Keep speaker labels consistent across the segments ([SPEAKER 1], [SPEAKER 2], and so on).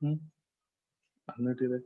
[SPEAKER 1] Unmute it.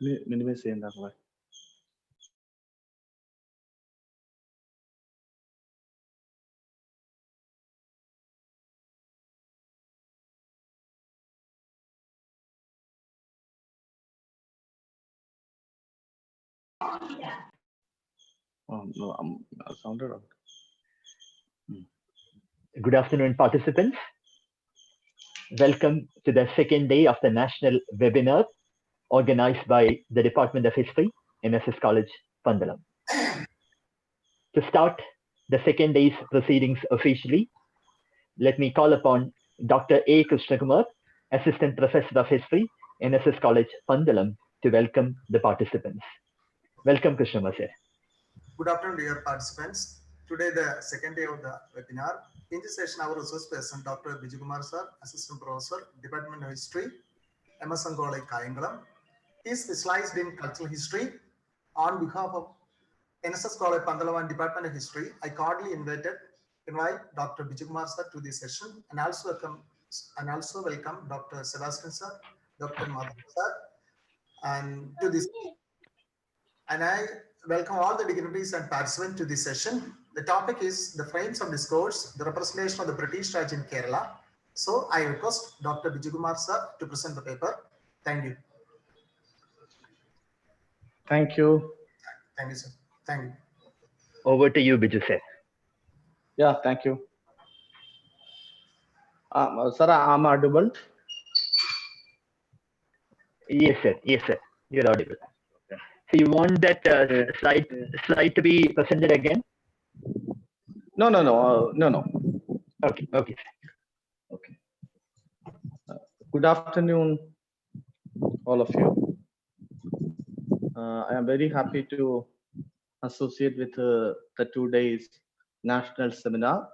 [SPEAKER 1] Minimum saying that way. Oh no, I'm sounded out.
[SPEAKER 2] Good afternoon, participants. Welcome to the second day of the national webinar organized by the Department of History, NSS College, Pandalam. To start the second day's proceedings officially, let me call upon Dr. A. Krishnakumar, Assistant Professor of History, NSS College, Pandalam, to welcome the participants. Welcome, Krishnakumar, sir.
[SPEAKER 3] Good afternoon, dear participants. Today, the second day of the webinar. In this session, our resource person, Dr. Biju sir, Assistant Professor, Department of History, MS College, Kayangalam. He is specialized in cultural history. On behalf of NSS College, Pandalam and Department of History, I cordially invite Dr. Biju sir to this session, and also welcome Dr. Sebastian sir, Dr. Madhav sir, and to this. And I welcome all the dignitaries and participants to this session. The topic is the frames of discourse, the representation of the British Raj in Kerala. So I request Dr. Biju sir to present the paper. Thank you.
[SPEAKER 1] Thank you.
[SPEAKER 3] Thank you, sir. Thank you.
[SPEAKER 2] Over to you, Biju sir.
[SPEAKER 1] Yeah, thank you. Sir, I'm audible.
[SPEAKER 2] Yes, sir. Yes, sir. You're audible. So you want that slide to be presented again?
[SPEAKER 1] No.
[SPEAKER 2] Okay. Okay.
[SPEAKER 1] Okay. Good afternoon, all of you. I am very happy to associate with the 2 days national seminar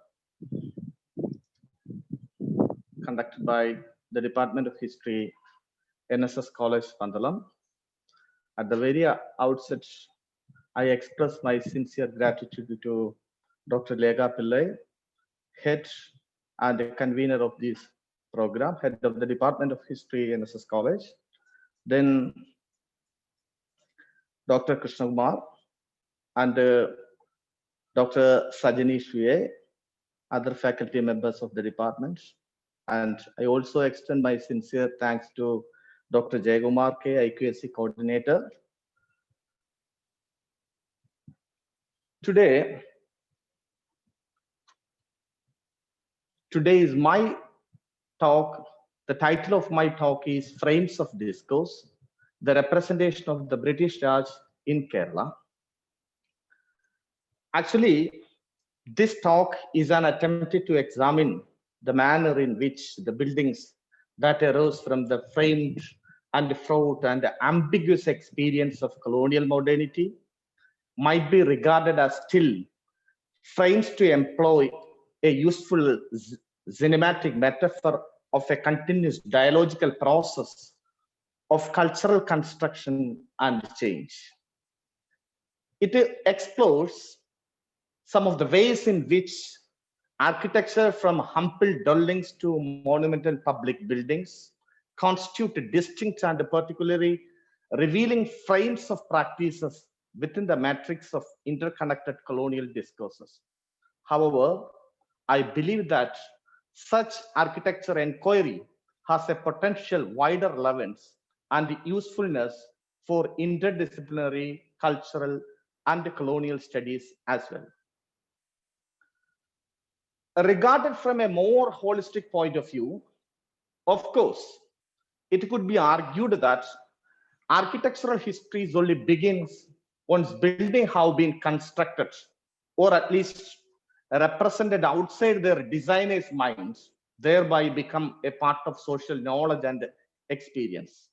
[SPEAKER 1] conducted by the Department of History, NSS College, Pandalam. At the very outset, I express my sincere gratitude to Dr. Lega Pillai, head and convener of this program, head of the Department of History, NSS College. Then Dr. Krishna Kumar and Dr. Sajani Shue, other faculty members of the department. And I also extend my sincere thanks to Dr. Jayagumar K, IQSC coordinator. Today is my talk. The title of my talk is Frames of Discourse, the representation of the British Raj in Kerala. Actually, this talk is an attempt to examine the manner in which the buildings that arose from the framed and fraught and ambiguous experience of colonial modernity might be regarded as still frames to employ a useful cinematic metaphor of a continuous dialogical process of cultural construction and change. It explores some of the ways in which architecture, from humble dwellings to monumental public buildings, constitute distinct and particularly revealing frames of practices within the matrix of interconnected colonial discourses. However, I believe that such architecture inquiry has a potential wider relevance and usefulness for interdisciplinary, cultural, and colonial studies as well. Regarded from a more holistic point of view, of course, it could be argued that architectural history only begins once buildings have been constructed, or at least represented outside their designers' minds, thereby become a part of social knowledge and experience.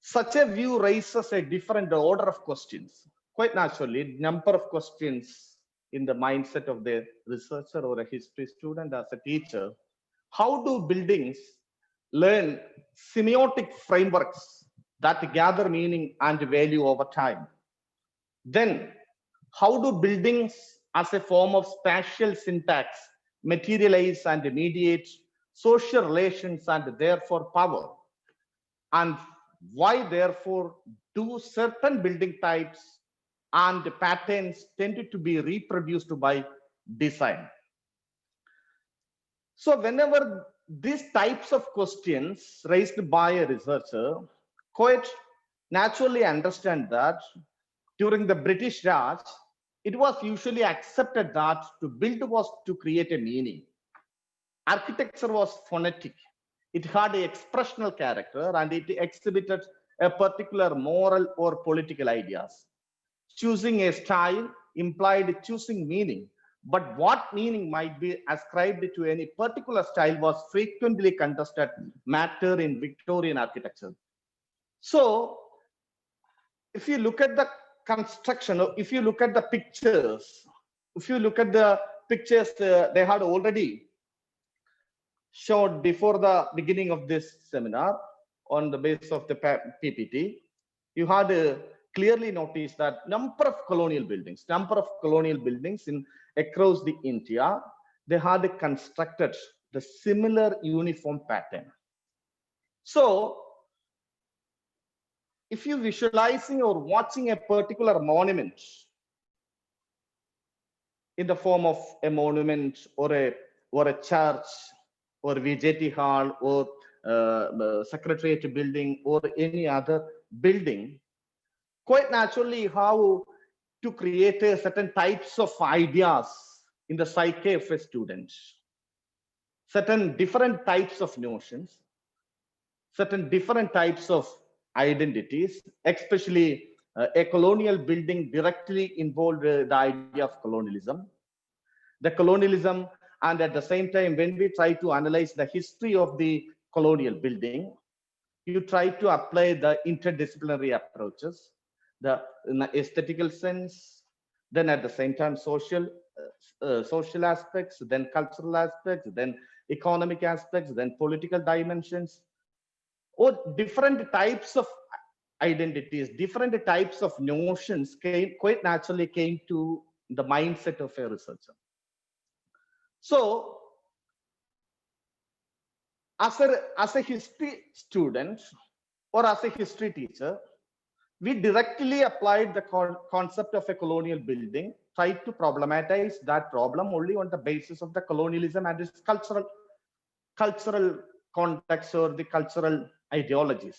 [SPEAKER 1] Such a view raises a different order of questions. Quite naturally, number of questions in the mindset of the researcher or a history student as a teacher. How do buildings learn semiotic frameworks that gather meaning and value over time? Then, how do buildings as a form of spatial syntax materialize and mediate social relations and therefore power? And why, therefore, do certain building types and patterns tend to be reproduced by design? So whenever these types of questions raised by a researcher, quite naturally understand that during the British Raj, it was usually accepted that to build was to create a meaning. Architecture was phonetic. It had an expressional character and it exhibited a particular moral or political ideas. Choosing a style implied choosing meaning, but what meaning might be ascribed to any particular style was frequently contested matter in Victorian architecture. So, if you look at the construction, if you look at the pictures, they had already showed before the beginning of this seminar on the basis of the PPT, you had clearly noticed that number of colonial buildings in across the India, they had constructed the similar uniform pattern. So if you visualizing or watching a particular monument in the form of a monument or a church or VJT hall or secretariat building or any other building, quite naturally how to create certain types of ideas in the psyche of a student, certain different types of notions, certain different types of identities, especially a colonial building directly involved the idea of colonialism. The colonialism, and at the same time, when we try to analyze the history of the colonial building, you try to apply the interdisciplinary approaches, in the aesthetical sense, then at the same time social aspects, then cultural aspects, then economic aspects, then political dimensions, or different types of identities, different types of notions quite naturally came to the mindset of a researcher. So as a history student or as a history teacher, we directly applied the concept of a colonial building, tried to problematize that problem only on the basis of the colonialism and its cultural context or the cultural ideologies.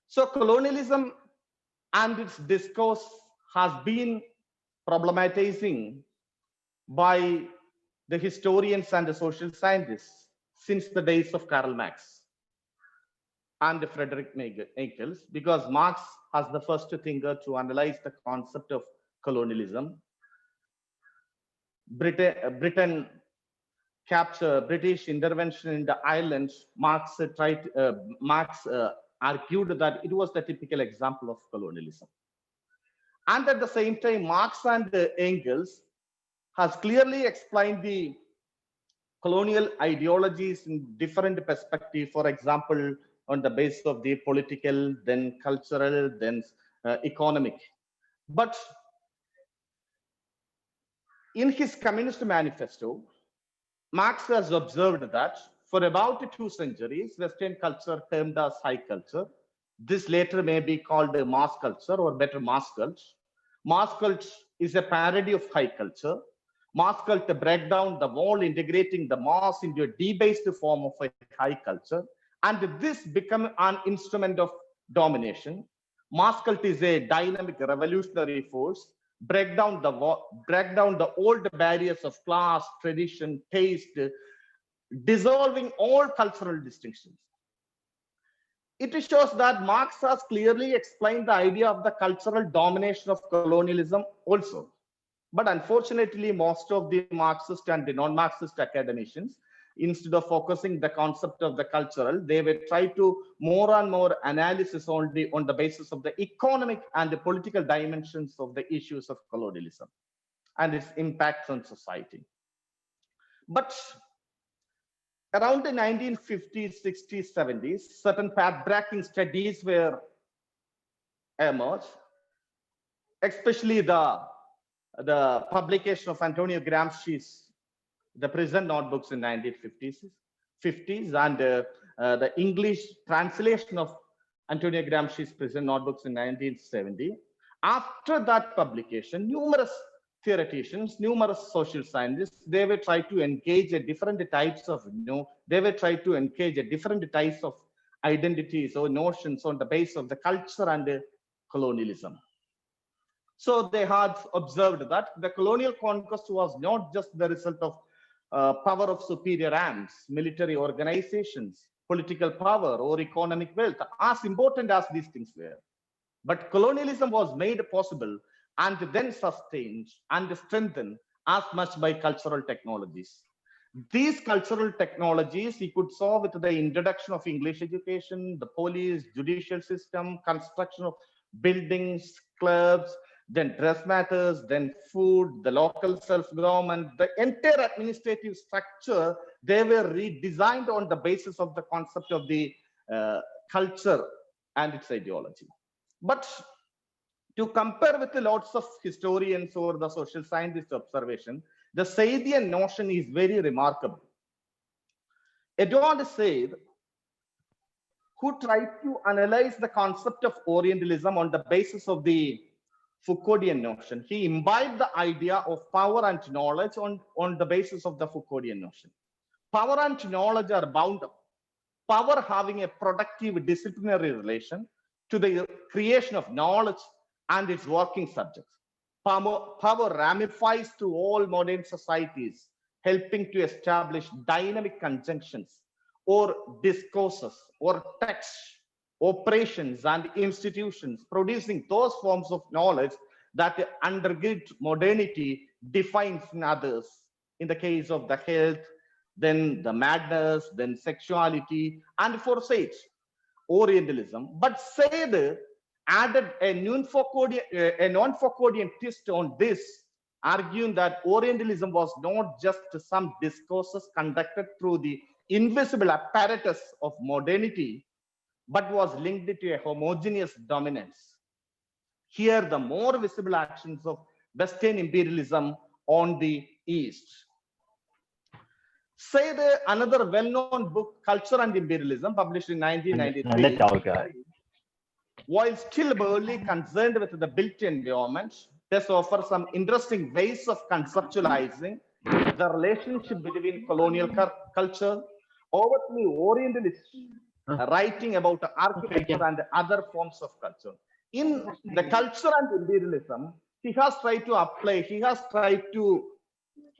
[SPEAKER 1] So colonialism and its discourse has been problematizing by the historians and the social scientists since the days of Karl Marx and Frederick Engels, because Marx has the first thinker to analyze the concept of colonialism. Britain capture, British intervention in the islands, Marx argued that it was the typical example of colonialism. And at the same time, Marx and Engels has clearly explained the colonial ideologies in different perspectives, for example, on the basis of the political, then cultural, then economic. But in his Communist Manifesto, Marx has observed that for about 2 centuries, Western culture termed as high culture. This later may be called a mass culture, or better, mass cult. Mass cult is a parody of high culture. Mass cult break down the wall, integrating the mass into a debased form of a high culture, and this become an instrument of domination. Mass cult is a dynamic revolutionary force, break down the old barriers of class, tradition, taste, dissolving all cultural distinctions. It shows that Marx has clearly explained the idea of the cultural domination of colonialism also. But unfortunately, most of the Marxist and the non-Marxist academicians, instead of focusing the concept of the cultural, they will try to more and more analysis on the basis of the economic and the political dimensions of the issues of colonialism and its impacts on society. But around the 1950s, 60s, 70s, certain path-breaking studies were emerged, especially the publication of Antonio Gramsci's The Prison Notebooks in 1950s, and the English translation of Antonio Gramsci's Prison Notebooks in 1970. After that publication, numerous theoreticians, numerous social scientists, they were trying to engage at different types of, different types of identities or notions on the basis of the culture and colonialism. So they had observed that the colonial conquest was not just the result of power of superior arms, military organizations, political power, or economic wealth, as important as these things were. But colonialism was made possible and then sustained and strengthened as much by cultural technologies. These cultural technologies you could saw with the introduction of English education, the police, judicial system, construction of buildings, clubs, then dress matters, then food, the local self-government, the entire administrative structure, they were redesigned on the basis of the concept of the culture and its ideology. But to compare with the lots of historians or the social scientists' observation, the Saidian notion is very remarkable. Edward Said, who tried to analyze the concept of Orientalism on the basis of the Foucauldian notion. He imbibed the idea of power and knowledge on the basis of the Foucauldian notion. Power and knowledge are bound up. Power having a productive disciplinary relation to the creation of knowledge and its working subjects. Power ramifies through all modern societies, helping to establish dynamic conjunctions or discourses or texts, operations and institutions, producing those forms of knowledge that undergird modernity defines in others. In the case of the health, then the madness, then sexuality, and foresight, Orientalism. But Said added a non-Foucauldian twist on this, arguing that Orientalism was not just some discourses conducted through the invisible apparatus of modernity, but was linked to a homogeneous dominance. Here, the more visible actions of Western imperialism on the East. Say another well-known book, Culture and Imperialism, published in 1993, while still barely concerned with the built environment, this offers some interesting ways of conceptualizing the relationship between colonial culture, overtly Orientalist, writing about architecture and other forms of culture. In the Culture and Imperialism, he has tried to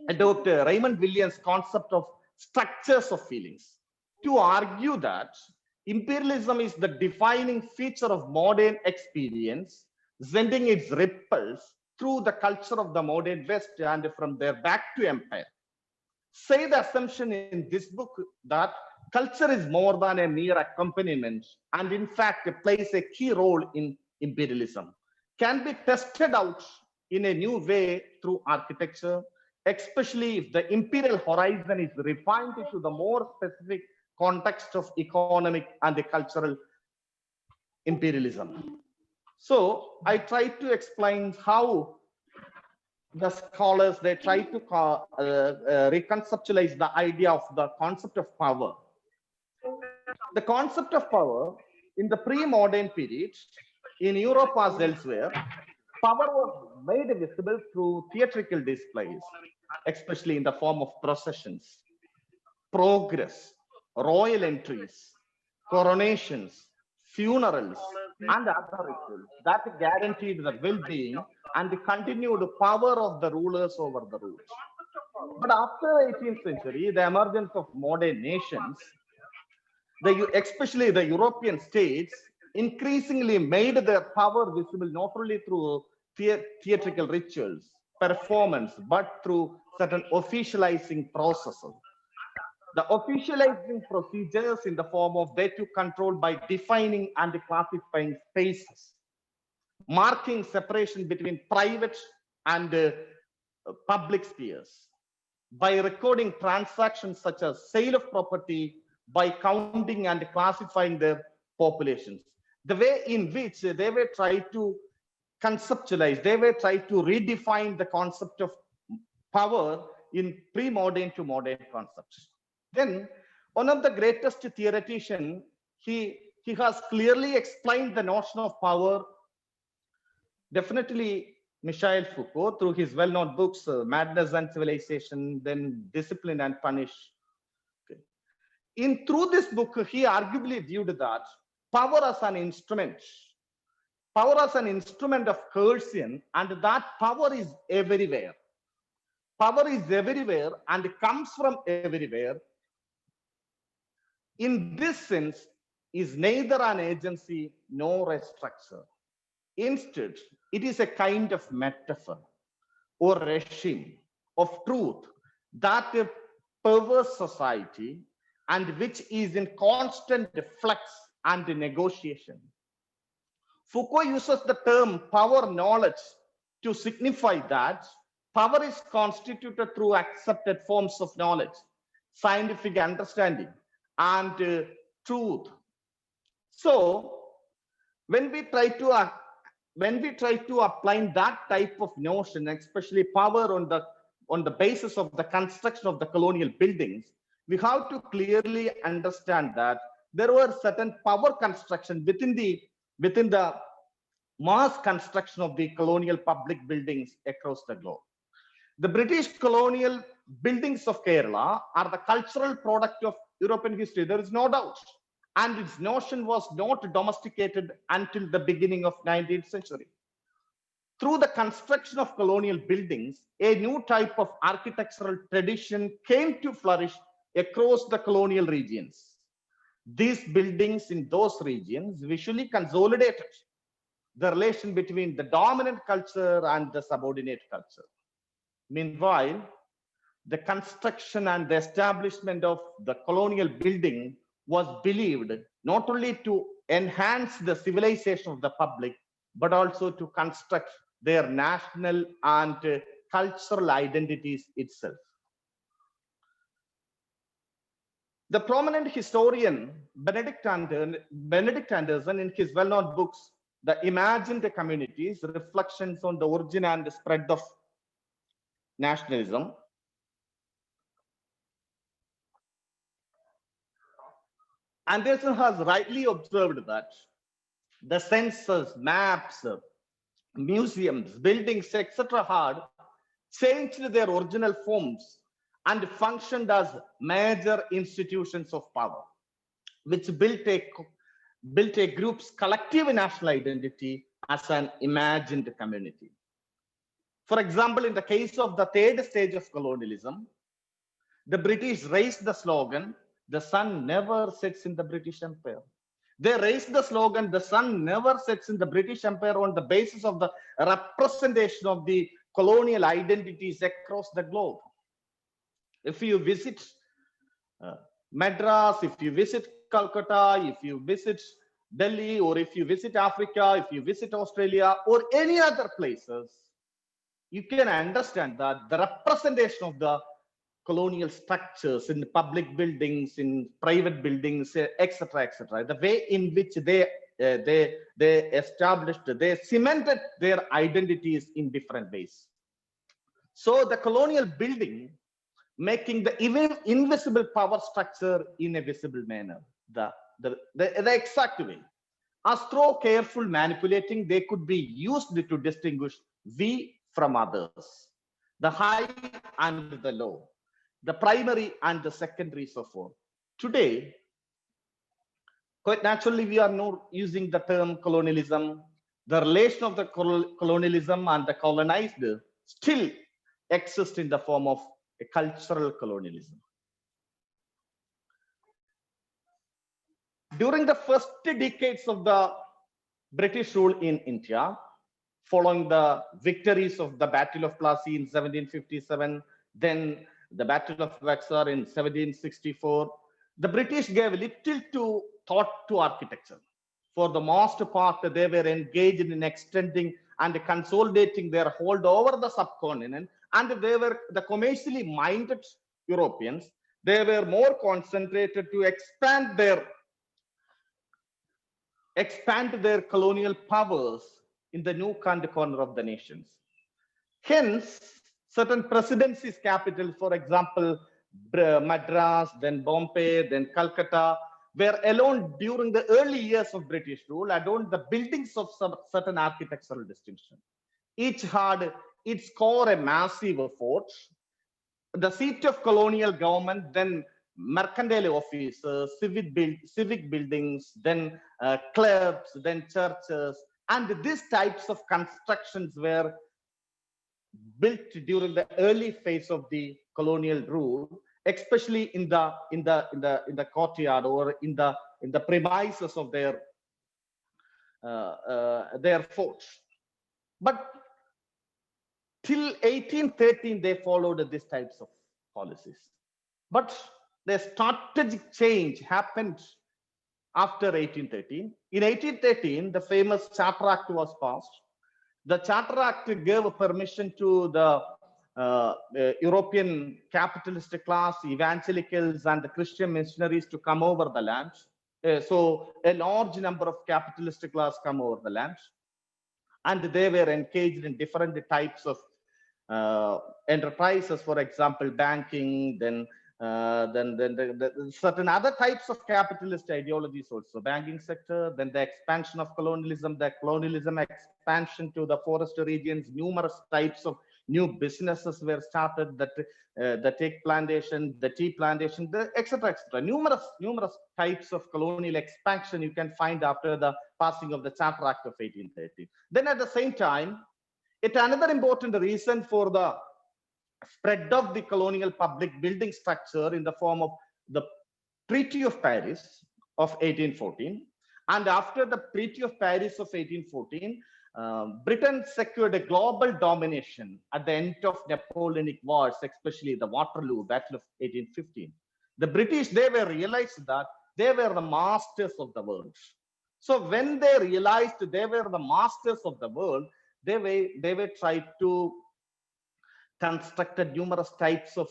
[SPEAKER 1] adopt Raymond Williams' concept of structures of feelings to argue that imperialism is the defining feature of modern experience, sending its ripples through the culture of the modern West and from there back to empire. Say the assumption in this book that culture is more than a mere accompaniment and in fact plays a key role in imperialism, can be tested out in a new way through architecture, especially if the imperial horizon is refined to the more specific context of economic and the cultural imperialism. So I try to explain how the scholars, they try to reconceptualize the idea of the concept of power. The concept of power in the pre-modern period, in Europe as elsewhere, power was made visible through theatrical displays, especially in the form of processions, progress, royal entries, coronations, funerals, and other rituals that guaranteed the well-being and the continued power of the rulers over the ruled. But after the 18th century, the emergence of modern nations, especially the European states, increasingly made their power visible not only through theatrical rituals, performance, but through certain officializing processes. The officializing procedures in the form of data control by defining and classifying spaces, marking separation between private and public spheres, by recording transactions such as sale of property, by counting and classifying their populations. The way in which they were trying to conceptualize, they were trying to redefine the concept of power in pre-modern to modern concepts. Then one of the greatest theoreticians, he has clearly explained the notion of power, definitely Michel Foucault, through his well-known books, Madness and Civilization, then Discipline and Punish. Okay. Through this book, he arguably viewed that power as an instrument of coercion, and that power is everywhere. Power is everywhere and comes from everywhere. In this sense, is neither an agency nor a structure. Instead, it is a kind of metaphor or regime of truth that pervades society and which is in constant flux and negotiation. Foucault uses the term power knowledge to signify that power is constituted through accepted forms of knowledge, scientific understanding, and truth. So when we try to apply that type of notion, especially power on the basis of the construction of the colonial buildings, we have to clearly understand that there were certain power construction within the mass construction of the colonial public buildings across the globe. The British colonial buildings of Kerala are the cultural product of European history. There is no doubt. And its notion was not domesticated until the beginning of 19th century. Through the construction of colonial buildings, a new type of architectural tradition came to flourish across the colonial regions. These buildings in those regions visually consolidated the relation between the dominant culture and the subordinate culture. Meanwhile, the construction and the establishment of the colonial building was believed not only to enhance the civilization of the public, but also to construct their national and cultural identities itself. The prominent historian Benedict Anderson, in his well-known books, The Imagined Communities, Reflections on the Origin and the Spread of Nationalism, Anderson has rightly observed that the census, maps, museums, buildings, etc. had changed their original forms and functioned as major institutions of power, which built a group's collective national identity as an imagined community. For example, in the case of the third stage of colonialism, the British raised the slogan, "The sun never sets in the British Empire." They raised the slogan, "The sun never sets in the British Empire," on the basis of the representation of the colonial identities across the globe. If you visit Madras, if you visit Calcutta, if you visit Delhi, or if you visit Africa, if you visit Australia, or any other places, you can understand that the representation of the colonial structures in public buildings, in private buildings, etc., etc., the way in which they established, they cemented their identities in different ways. So the colonial building making the invisible power structure in a visible manner, the exact way. As through careful manipulating, they could be used to distinguish we from others, the high and the low, the primary and the secondary, so forth. Today, quite naturally, we are not using the term colonialism. The relation of the colonialism and the colonized still exists in the form of a cultural colonialism. During the first decades of the British rule in India, following the victories of the Battle of Plassey in 1757, then the Battle of Buxar in 1764, the British gave little thought to architecture. For the most part, they were engaged in extending and consolidating their hold over the subcontinent, and they were the commercially minded Europeans. They were more concentrated to expand their colonial powers in the nook and corner of the nations. Hence, certain presidencies' capitals, for example, Madras, then Bombay, then Calcutta, were alone during the early years of British rule, adorned the buildings of some certain architectural distinction. Each had its core a massive fort, the seat of colonial government, then mercantile offices, civic buildings, then clubs, then churches, and these types of constructions were built during the early phase of the colonial rule, especially in the courtyard or in the premises of their forts. But till 1813, they followed these types of policies. But the strategic change happened after 1813. In 1813, the famous Charter Act was passed. The Charter Act gave permission to the European capitalist class, evangelicals, and the Christian missionaries to come over the land. So a large number of capitalist class come over the land, and they were engaged in different types of enterprises, for example, banking, then then the certain other types of capitalist ideologies also, banking sector, then the expansion of colonialism, the colonialism expansion to the forest regions, numerous types of new businesses were started, that the teak plantation, the tea plantation, the etc. etc. Numerous types of colonial expansion you can find after the passing of the Charter Act of 1830. Then at the same time, another important reason for the spread of the colonial public building structure in the form of the Treaty of Paris of 1814. And after the Treaty of Paris of 1814, Britain secured a global domination at the end of Napoleonic Wars, especially the Waterloo Battle of 1815. The British, they were realized that they were the masters of the world. So when they realized they were the masters of the world, they were tried to constructed numerous types of,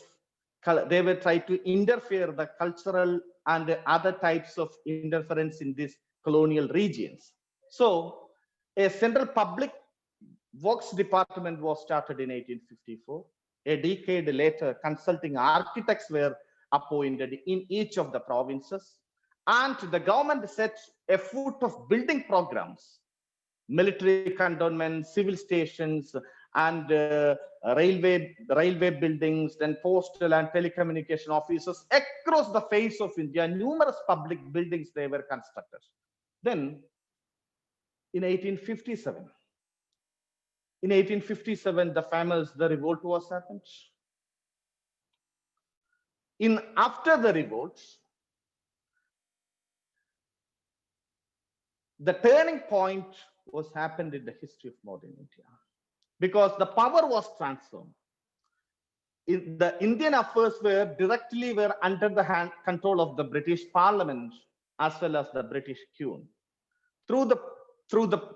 [SPEAKER 1] they were trying to interfere the cultural and other types of interference in these colonial regions. So a central public works department was started in 1854. A decade later, consulting architects were appointed in each of the provinces, and the government set a foot of building programs, military cantonments, civil stations, and railway buildings, then postal and telecommunication offices across the face of India. Numerous public buildings they were constructed. Then in 1857, the revolt was happened. After the revolt, the turning point was happened in the history of modern India, because the power was transformed. The Indian affairs were under the control of the British Parliament as well as the British Queen. Through the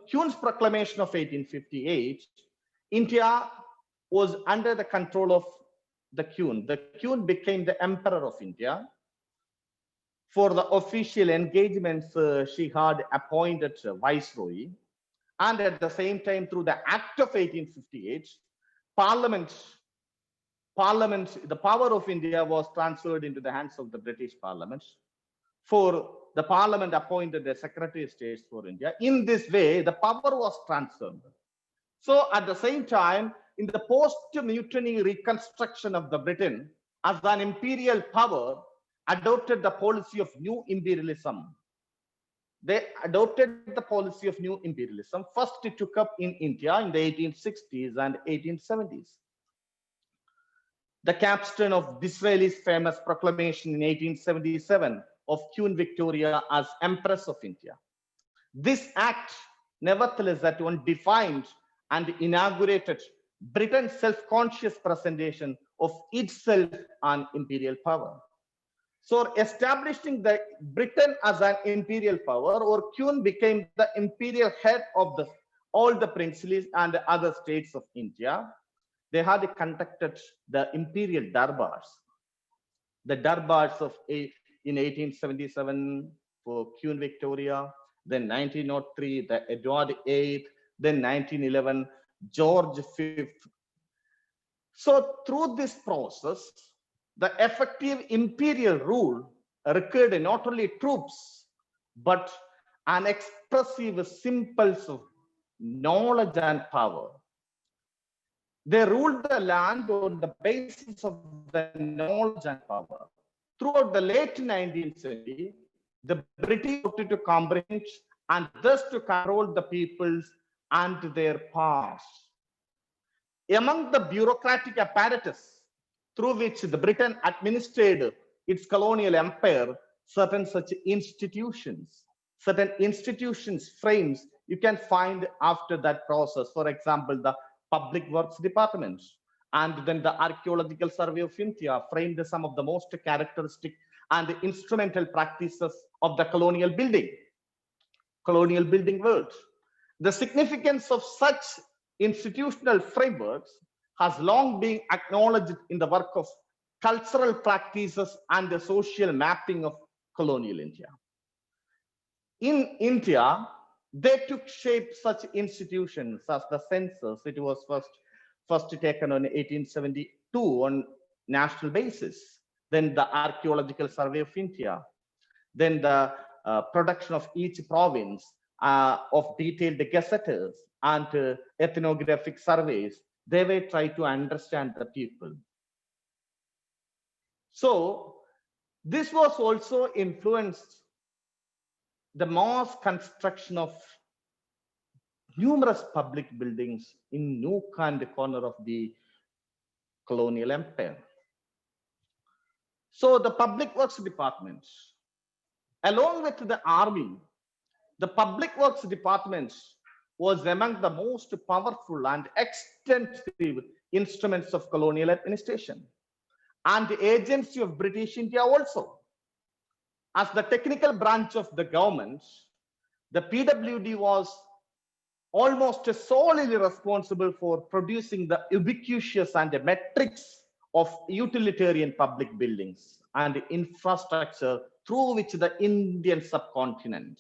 [SPEAKER 1] Queen's proclamation of 1858, India was under the control of the Queen. The Queen became the Emperor of India. For the official engagements, she had appointed Viceroy. And at the same time, through the Act of 1858, the power of India was transferred into the hands of the British Parliament. For the Parliament appointed a Secretary of State for India. In this way, the power was transferred. So at the same time, in the post-mutiny reconstruction of the Britain as an imperial power, adopted the policy of new imperialism. They adopted the policy of new imperialism. First, it took up in India in the 1860s and 1870s. The capstone of Disraeli's famous proclamation in 1877 of Queen Victoria as Empress of India. This act, nevertheless, that one defined and inaugurated Britain's self-conscious presentation of itself an imperial power. So establishing the Britain as an imperial power, or Queen became the imperial head of all the princes and other states of India. They had conducted the imperial darbars. The darbars in 1877 for Queen Victoria, then 1903, the Edward VIII, then 1911, George V. So through this process, the effective imperial rule required not only troops, but an expressive symbols of knowledge and power. They ruled the land on the basis of the knowledge and power. Throughout the late 19th century, the British wanted to comprehend and thus to control the peoples and their past. Among the bureaucratic apparatus through which the Britain administered its colonial empire, certain institutions frames you can find after that process. For example, the Public Works Department, and then the Archaeological Survey of India framed some of the most characteristic and instrumental practices of the colonial building world. The significance of such institutional frameworks has long been acknowledged in the work of cultural practices and the social mapping of colonial India. In India, they took shape such institutions as the census. It was first taken on 1872 on national basis. then the Archaeological Survey of India, then the production of each province of detailed gazetters and ethnographic surveys. They were trying to understand the people. So this was also influenced the mass construction of numerous public buildings in nook and corner of the colonial empire. So the public works department, along with the army, the public works department was among the most powerful and extensive instruments of colonial administration and the agency of British India also. As the technical branch of the government, the PWD was almost solely responsible for producing the ubiquitous and the metrics of utilitarian public buildings and infrastructure through which the Indian subcontinent,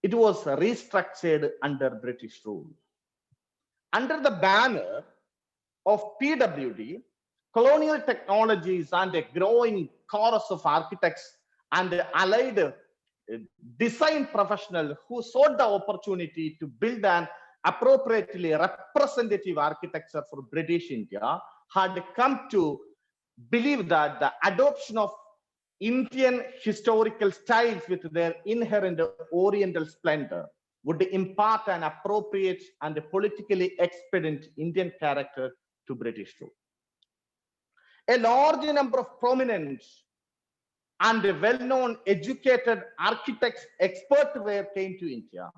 [SPEAKER 1] it was restructured under British rule. Under the banner of PWD, colonial technologies and a growing chorus of architects and allied design professionals who sought the opportunity to build an appropriately representative architecture for British India had come to believe that the adoption of Indian historical styles with their inherent Oriental splendor would impart an appropriate and politically expedient Indian character to British rule. A large number of prominent and well-known educated architects, experts came to India.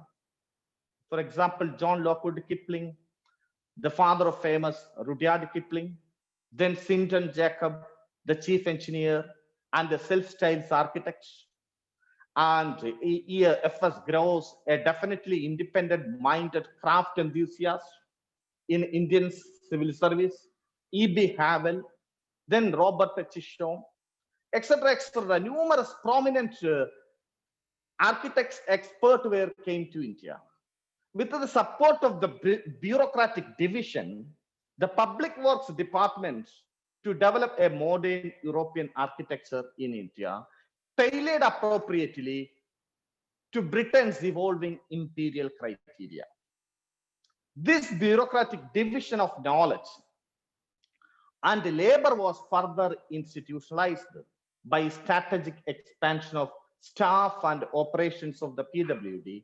[SPEAKER 1] For example, John Lockwood Kipling, the father of famous Rudyard Kipling, then Sinton Jacob, the chief engineer and the self-styled architect, and F.S. Gross, a definitely independent-minded craft enthusiast in Indian civil service, E.B. Havel, then Robert Chisholm, etc., etc. Numerous prominent architects, experts came to India. With the support of the bureaucratic division, the public works department to develop a modern European architecture in India, tailored appropriately to Britain's evolving imperial criteria. This bureaucratic division of knowledge and labor was further institutionalized by strategic expansion of staff and operations of the PWD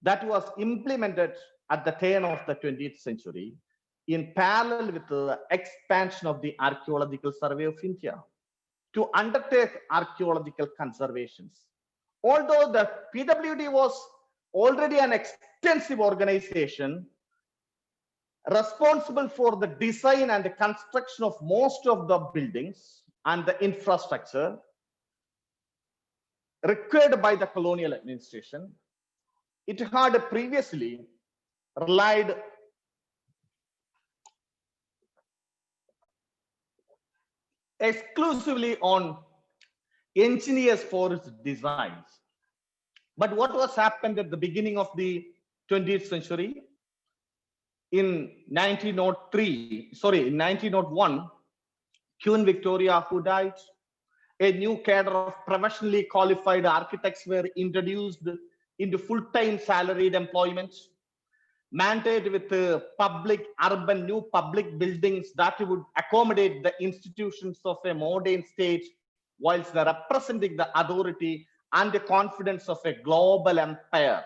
[SPEAKER 1] that was implemented at the turn of the 20th century in parallel with the expansion of the Archaeological Survey of India to undertake archaeological conservations. Although the PWD was already an extensive organization responsible for the design and the construction of most of the buildings and the infrastructure required by the colonial administration, it had previously relied exclusively on engineers for its designs. But what was happened at the beginning of the 20th century? In 1901, Queen Victoria, who died, a new cadre of professionally qualified architects were introduced into full-time salaried employment, mandated with new public buildings that would accommodate the institutions of a modern state, whilst representing the authority and the confidence of a global empire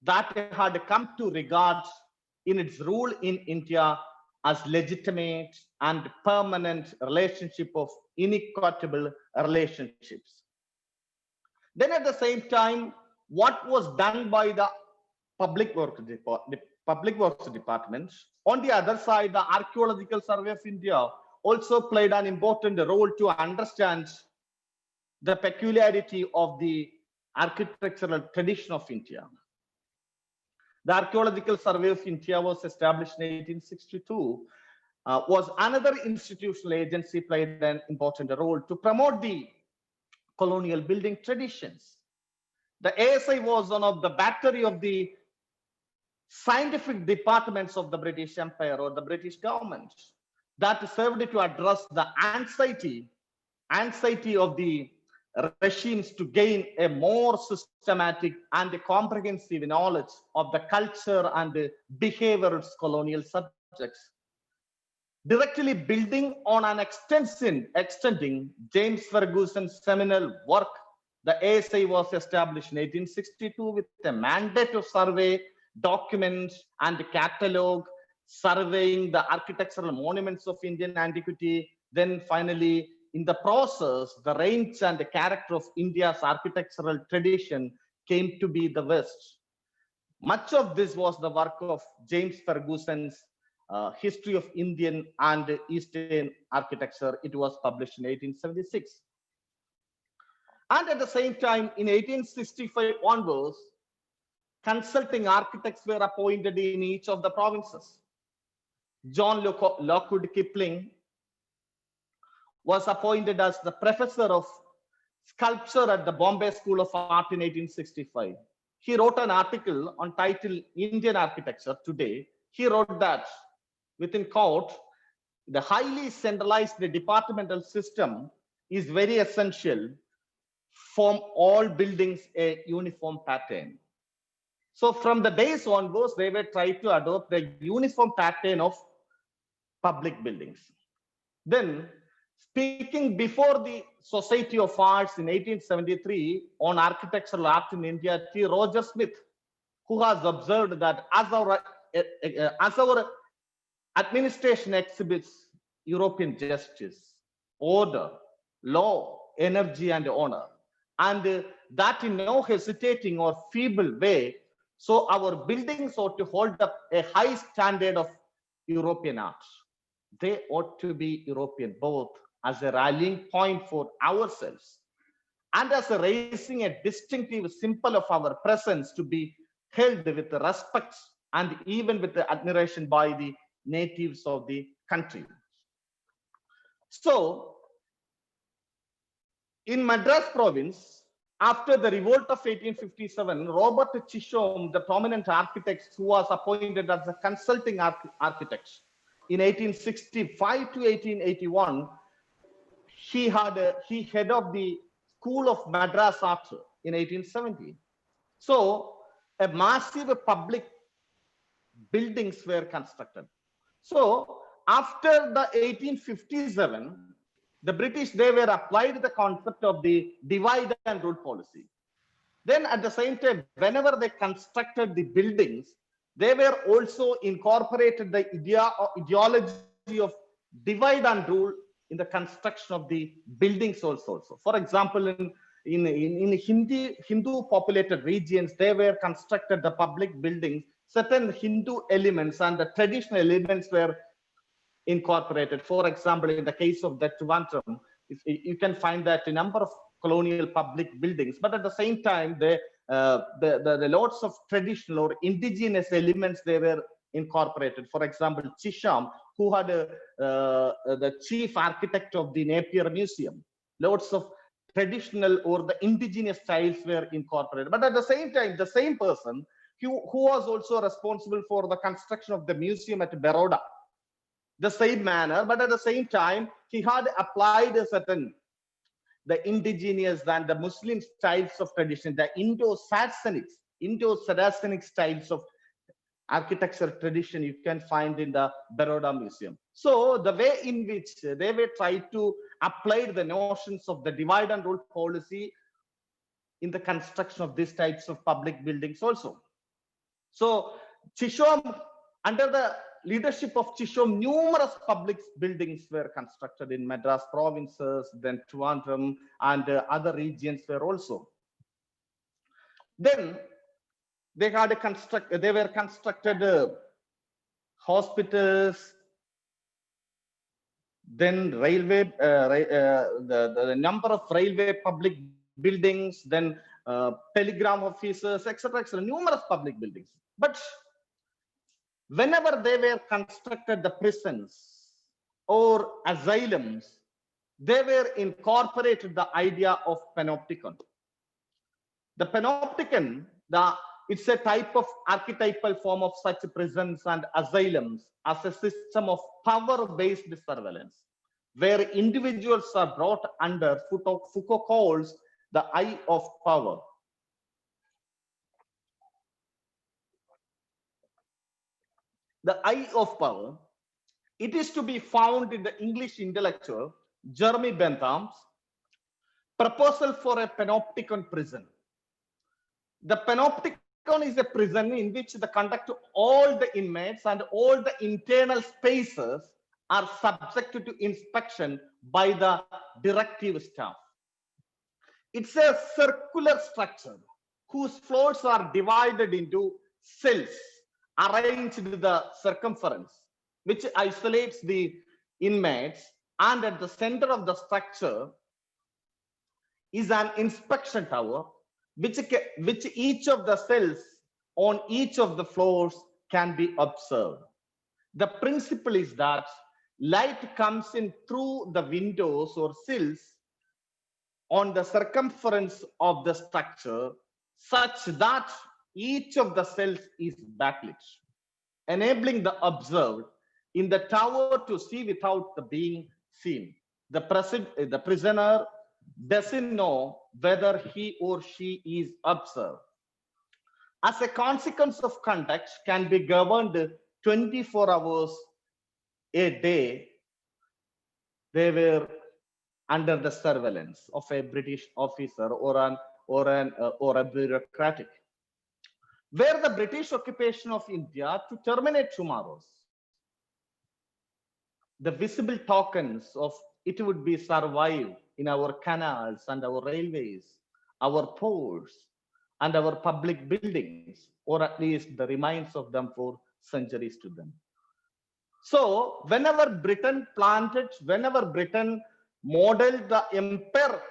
[SPEAKER 1] that had come to regard in its rule in India as legitimate and permanent relationship of inequitable relationships. Then at the same time, what was done by the public works department, on the other side, the Archaeological Survey of India also played an important role to understand the peculiarity of the architectural tradition of India. The Archaeological Survey of India was established in 1862, was another institutional agency played an important role to promote the colonial building traditions. The ASI was one of the battery of the scientific departments of the British Empire or the British government that served to address the anxiety anxiety of the regimes to gain a more systematic and comprehensive knowledge of the culture and behavior of colonial subjects. Directly building on an extending James Ferguson's seminal work, the ASI was established in 1862 with a mandate to survey, document, and catalog, surveying the architectural monuments of Indian antiquity. Then finally, in the process, the range and the character of India's architectural tradition came to be the West. Much of this was the work of James Ferguson's History of Indian and Eastern Architecture. It was published in 1876. And at the same time, in 1865 onwards, consulting architects were appointed in each of the provinces. John Lockwood Kipling was appointed as the professor of sculpture at the Bombay School of Art in 1865. He wrote an article on title Indian Architecture Today. He wrote that, within quote, the highly centralized departmental system is very essential from all buildings a uniform pattern. So from the days onwards, they were trying to adopt the uniform pattern of public buildings. Then, speaking before the Society of Arts in 1873 on architectural art in India, T. Roger Smith, who has observed that as our administration exhibits European justice, order, law, energy, and honor, and that in no hesitating or feeble way, so our buildings ought to hold up a high standard of European art. They ought to be European, both as a rallying point for ourselves and as a raising a distinctive symbol of our presence to be held with respect and even with the admiration by the natives of the country. So, in Madras province, after the revolt of 1857, Robert Chisholm, the prominent architect who was appointed as a consulting architect in 1865 to 1881, he head of the School of Madras Art in 1870. So a massive public buildings were constructed. So after the 1857, the British, they were applied the concept of the divide and rule policy. Then at the same time, whenever they constructed the buildings, they were also incorporated the ideology of divide and rule in the construction of the buildings also. For example, in Hindu populated regions, they were constructed the public buildings, certain Hindu elements and the traditional elements were incorporated. For example, in the case of the Trivandrum, you can find that a number of colonial public buildings, but at the same time, the lots of traditional or indigenous elements, they were incorporated. For example, Chisholm, who had the chief architect of the Napier Museum, lots of traditional or the indigenous styles were incorporated. But at the same time, the same person who was also responsible for the construction of the museum at Baroda, the same manner, but at the same time, he had applied a certain, the indigenous and the Muslim styles of tradition, the Indo-Saracenic styles of architecture tradition you can find in the Baroda Museum. So the way in which they were trying to apply the notions of the divide and rule policy in the construction of these types of public buildings also. So Chisholm, under the leadership of Chisholm, numerous public buildings were constructed in Madras provinces, then Trivandrum and other regions were also. Then they were constructed hospitals, then railway, the number of railway public buildings, then telegram offices, etc., numerous public buildings. But whenever they were constructed the prisons or asylums, they were incorporated the idea of panopticon. The panopticon, it's a type of archetypal form of such prisons and asylums as a system of power-based surveillance, where individuals are brought under Foucault calls the eye of power. The eye of power, it is to be found in the English intellectual Jeremy Bentham's proposal for a panopticon prison. The panopticon is a prison in which the conduct all the inmates and all the internal spaces are subjected to inspection by the directive staff. It's a circular structure whose floors are divided into cells arranged in the circumference, which isolates the inmates, and at the center of the structure is an inspection tower, which each of the cells on each of the floors can be observed. The principle is that light comes in through the windows or sills on the circumference of the structure such that each of the cells is backlit, enabling the observed in the tower to see without the being seen. The prisoner doesn't know whether he or she is observed. As a consequence of conduct can be governed 24 hours a day, they were under the surveillance of a British officer or a bureaucratic. Were the British occupation of India to terminate tomorrow, the visible tokens of it would be survived in our canals and our railways, our ports, and our public buildings, or at least the remains of them for centuries to them. So whenever Britain modeled the empire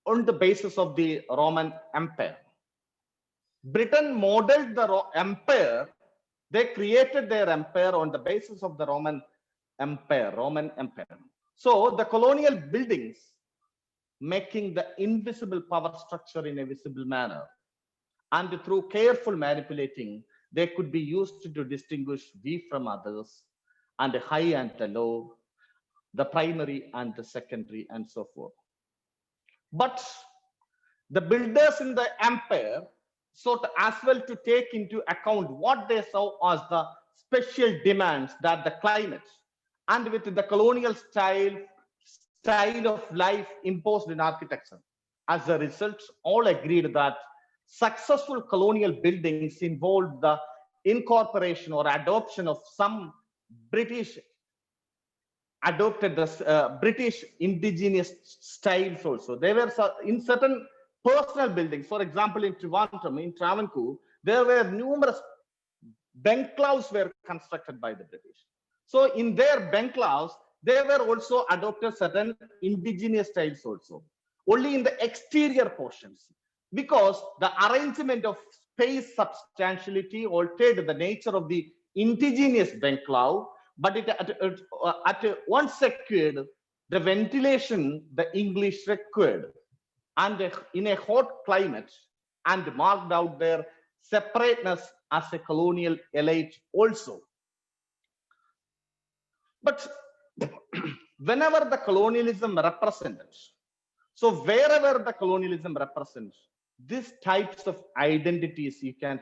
[SPEAKER 1] on the basis of the Roman Empire, Britain modeled the empire, they created their empire on the basis of the Roman Empire. So the colonial buildings, making the invisible power structure in a visible manner, and through careful manipulating, they could be used to distinguish we from others, and the high and the low, the primary and the secondary, and so forth. But the builders in the empire sought as well to take into account what they saw as the special demands that the climate and with the colonial style of life imposed in architecture. As a result, all agreed that successful colonial buildings involved the incorporation or adoption of some British British indigenous styles also. They were in certain personal buildings. For example, in Travancore, there were numerous bungalows were constructed by the British. So in their bungalows, they were also adopted certain indigenous styles also, only in the exterior portions, because the arrangement of space substantiality altered the nature of the indigenous bungalow, but it at once secured the ventilation the English required, and in a hot climate, and marked out their separateness as a colonial elite also. But whenever the colonialism represented, so wherever the colonialism represents, these types of identities, you can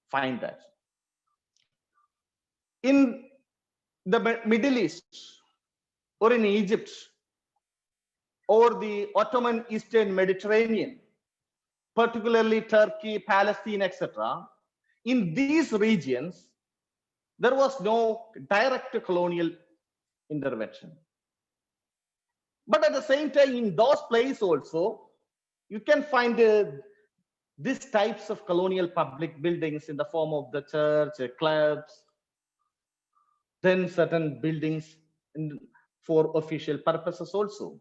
[SPEAKER 1] find that. In the Middle East, or in Egypt, or the Ottoman Eastern Mediterranean, particularly Turkey, Palestine, etc., in these regions, there was no direct colonial intervention. But at the same time, in those places also, you can find these types of colonial public buildings in the form of the church, clubs, then certain buildings for official purposes also.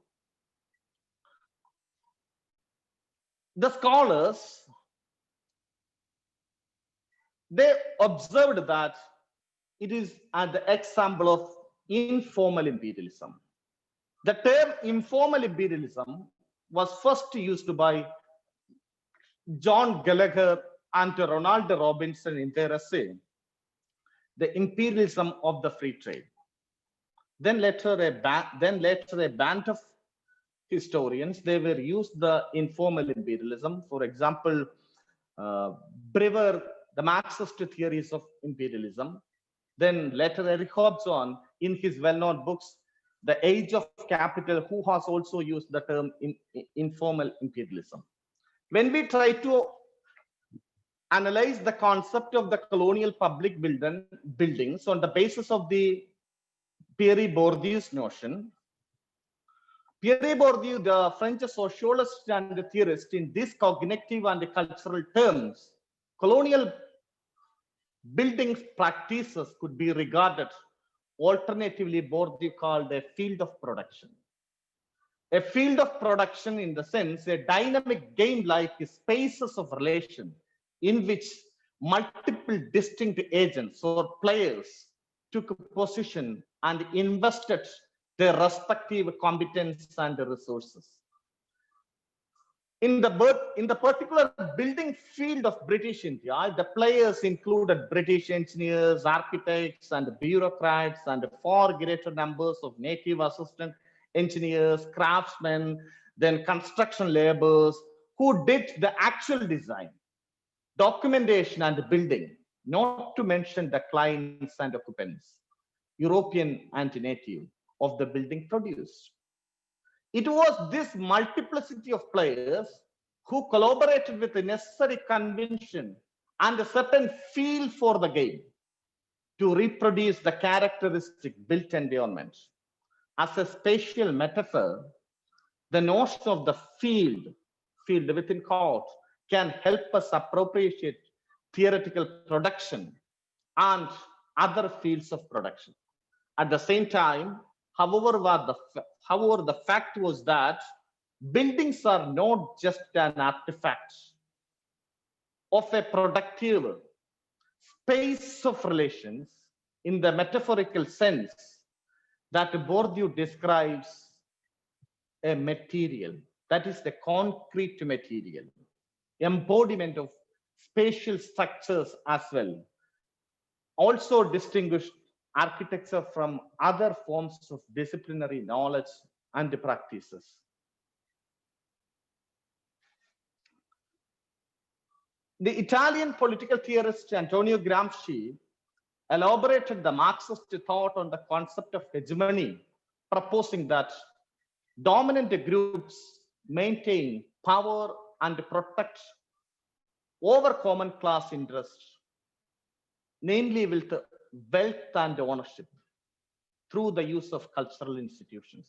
[SPEAKER 1] The scholars, they observed that it is the example of informal imperialism. The term informal imperialism was first used by John Gallagher and Ronald Robinson in their essay, The Imperialism of the Free Trade. Then later a band of historians, they were used the informal imperialism. For example, Brewer, the Marxist theories of imperialism. Then later Eric Hobson, in his well-known books, The Age of Capital, who has also used the term informal imperialism. When we try to analyze the concept of the colonial public buildings on the basis of the Pierre Bourdieu's notion, Pierre Bourdieu, the French sociologist and theorist, in these cognitive and cultural terms, colonial buildings practices could be regarded, alternatively, Bourdieu called a field of production. A field of production in the sense, a dynamic game-like spaces of relation in which multiple distinct agents or players took a position and invested their respective competence and resources. In the particular building field of British India, the players included British engineers, architects, and bureaucrats, and far greater numbers of native assistant engineers, craftsmen, then construction laborers who did the actual design, documentation, and building, not to mention the clients and occupants, European and native, of the building produced. It was this multiplicity of players who collaborated with the necessary convention and a certain feel for the game to reproduce the characteristic built environment. As a spatial metaphor, the notion of the field within quotes, can help us appropriate theoretical production and other fields of production. At the same time, however, the fact was that buildings are not just an artifact of a productive space of relations in the metaphorical sense that Bourdieu describes a material, that is the concrete material, embodiment of spatial structures as well. Also distinguished architecture from other forms of disciplinary knowledge and practices. The Italian political theorist Antonio Gramsci elaborated the Marxist thought on the concept of hegemony, proposing that dominant groups maintain power and protect over common class interests, namely with wealth and ownership, through the use of cultural institutions.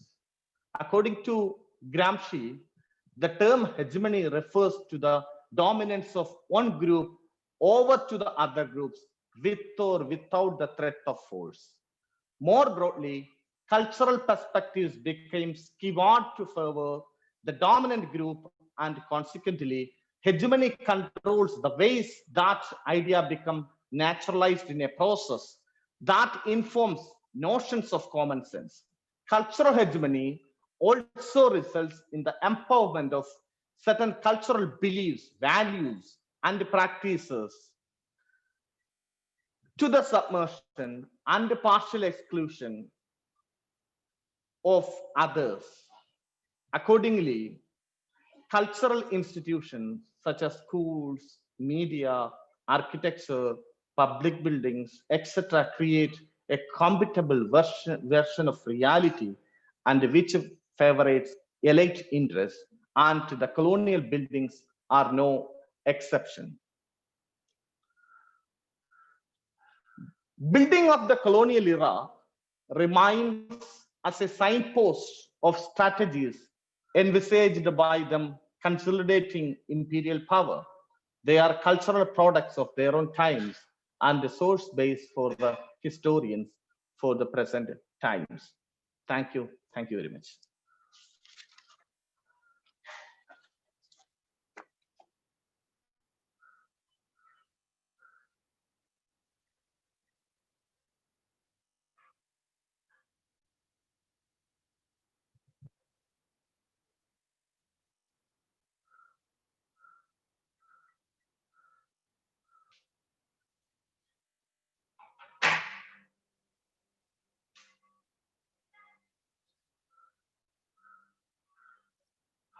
[SPEAKER 1] According to Gramsci, the term hegemony refers to the dominance of one group over to the other groups with or without the threat of force. More broadly, cultural perspectives became skewed to favor the dominant group, and consequently, hegemony controls the ways that idea become naturalized in a process that informs notions of common sense. Cultural hegemony also results in the empowerment of certain cultural beliefs, values, and practices to the submersion and partial exclusion of others. Accordingly, cultural institutions such as schools, media, architecture, public buildings, etc., create a compatible version of reality and which favors elite interests, and the colonial buildings are no exception. Building of the colonial era remains as a signpost of strategies envisaged by them consolidating imperial power. They are cultural products of their own times and the source base for the historians for the present times. Thank you. Thank you very much.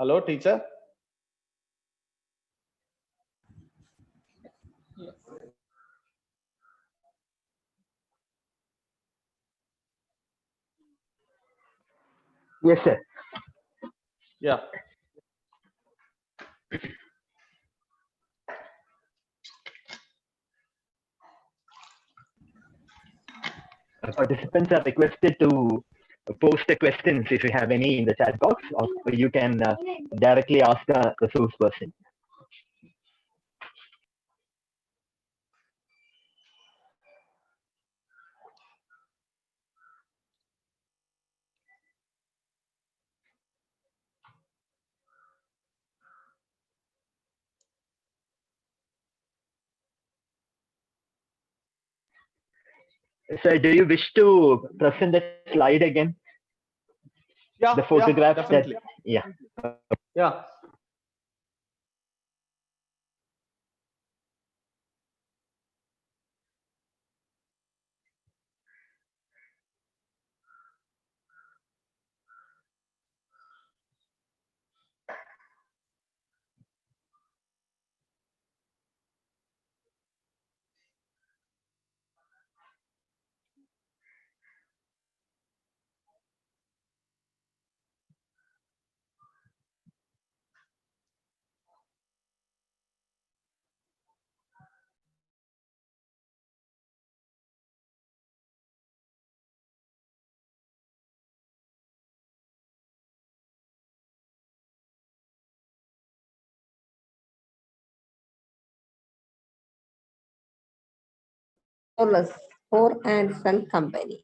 [SPEAKER 1] Hello, teacher.
[SPEAKER 2] Yes, sir.
[SPEAKER 1] Yeah.
[SPEAKER 2] Participants are requested to post the questions if you have any in the chat box, or you can directly ask the resource person. Sir, do you wish to present the slide again?
[SPEAKER 1] Yeah.
[SPEAKER 2] The photograph
[SPEAKER 1] Yeah, definitely.
[SPEAKER 2] that, yeah.
[SPEAKER 1] Yeah.
[SPEAKER 4] Ford and Son Company.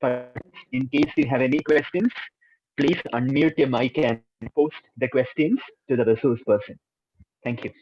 [SPEAKER 2] But in case you have any questions, please unmute your mic and post the questions to the resource person. Thank you.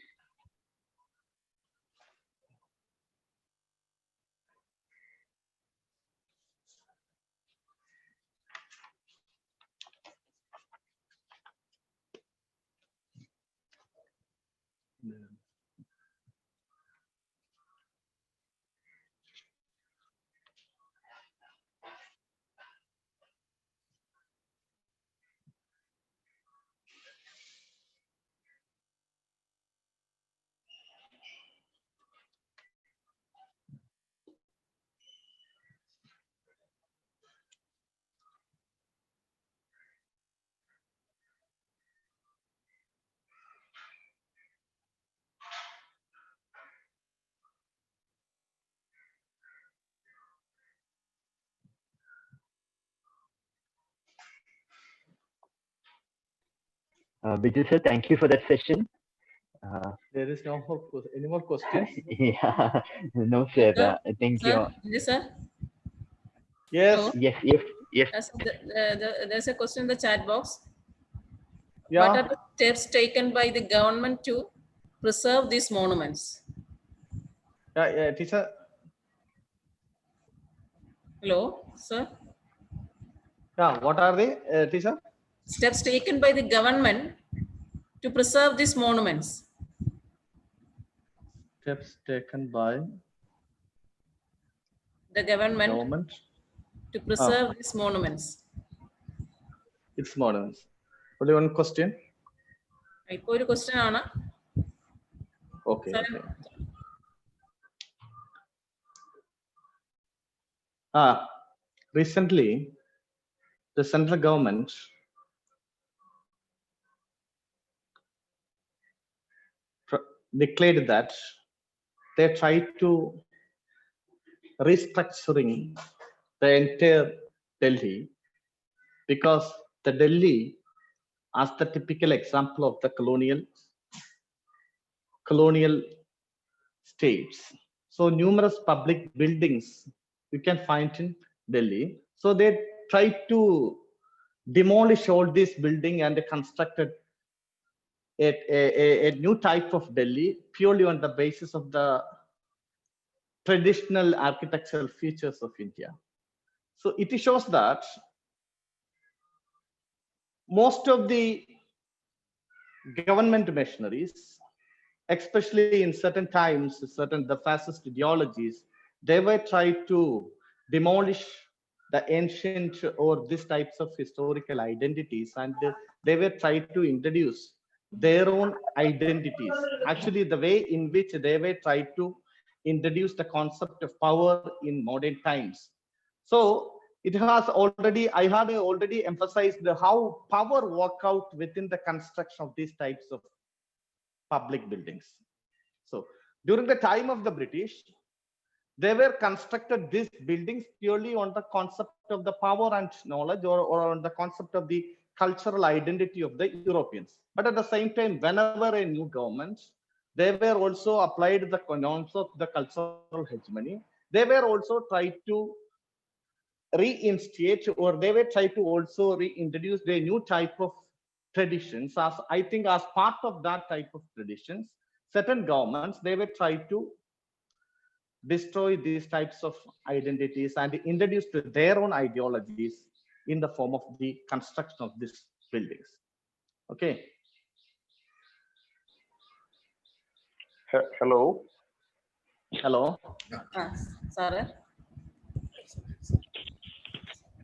[SPEAKER 2] Biju sir, thank you for that session.
[SPEAKER 1] There is no any more questions?
[SPEAKER 2] Yeah, no sir. Thank you.
[SPEAKER 5] Sir, yes, sir.
[SPEAKER 1] Yes.
[SPEAKER 5] Hello.
[SPEAKER 2] Yes,
[SPEAKER 5] Yes, there's a question in the chat box.
[SPEAKER 1] Yeah.
[SPEAKER 5] What are the steps taken by the government to preserve these monuments?
[SPEAKER 1] Yeah, teacher.
[SPEAKER 5] Hello, sir.
[SPEAKER 1] Yeah, what are they, teacher?
[SPEAKER 5] Steps taken by the government to preserve these monuments.
[SPEAKER 1] Steps taken by
[SPEAKER 5] The government
[SPEAKER 1] government.
[SPEAKER 5] to preserve these monuments.
[SPEAKER 1] It's moderns. Only one question.
[SPEAKER 5] ഇപ്പോൾ ഒരു question ആണ്.
[SPEAKER 1] Okay.
[SPEAKER 5] Sir.
[SPEAKER 1] Okay. Recently, the central government declared that they tried to restructuring the entire Delhi, because the Delhi, as the typical example of the colonial states, so numerous public buildings you can find in Delhi. So they tried to demolish all this building and constructed a new type of Delhi purely on the basis of the traditional architectural features of India. So it shows that most of the government machineries, especially in certain times, the fascist ideologies, they were trying to demolish the ancient or these types of historical identities, and they were trying to introduce their own identities. Actually, the way in which they were trying to introduce the concept of power in modern times. So it has already, I had already emphasized how power work out within the construction of these types of public buildings. So during the time of the British, they were constructed these buildings purely on the concept of the power and knowledge, or on the concept of the cultural identity of the Europeans. But at the same time, whenever a new government, they were also applied the norms of the cultural hegemony. They were also tried to reinstate, or they were trying to also reintroduce a new type of traditions. As I think, as part of that type of traditions, certain governments, they were trying to destroy these types of identities and introduce to their own ideologies in the form of the construction of these buildings. Okay.
[SPEAKER 6] Hello.
[SPEAKER 1] Hello.
[SPEAKER 5] Sir.